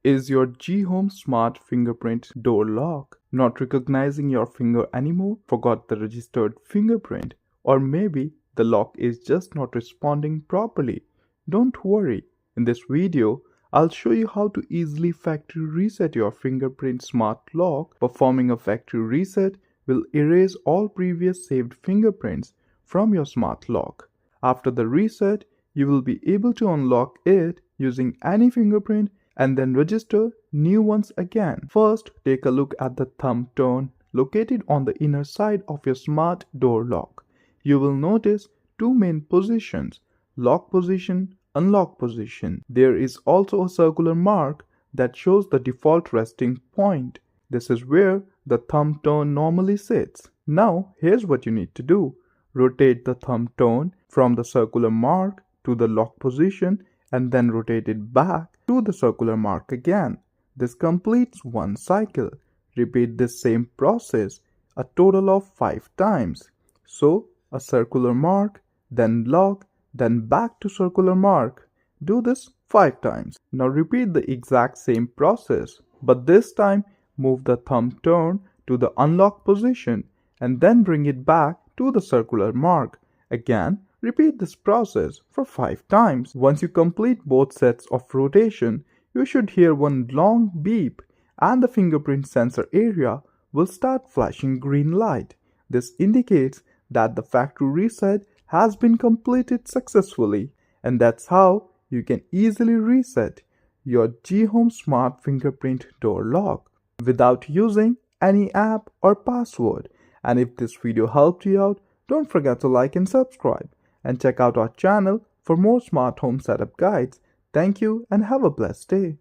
Is your GHome smart fingerprint door lock not recognizing your finger anymore? Forgot the registered fingerprint? Or maybe the lock is just not responding properly? Don't worry. In this video, I'll show you how to easily factory reset your fingerprint smart lock. Performing a factory reset will erase all previous saved fingerprints from your smart lock. After the reset, you will be able to unlock it using any fingerprint and then register new ones again. First, take a look at the thumb turn located on the inner side of your smart door lock. You will notice two main positions: lock position, unlock position. There is also a circular mark that shows the default resting point. This is where the thumb turn normally sits. Now, here's what you need to do. Rotate the thumb turn from the circular mark to the lock position and then rotate it back to the circular mark again. This completes one cycle. Repeat this same process a total of 5 times. So, a circular mark, then lock, then back to circular mark. Do this 5 times. Now repeat the exact same process, but this time move the thumb turn to the unlock position and then bring it back to the circular mark. Again, repeat this process for 5 times. Once you complete both sets of rotation, you should hear one long beep and the fingerprint sensor area will start flashing green light. This indicates that the factory reset has been completed successfully, and that's how you can easily reset your GHome smart fingerprint door lock without using any app or password. And if this video helped you out, don't forget to like and subscribe. And check out our channel for more smart home setup guides. Thank you and have a blessed day.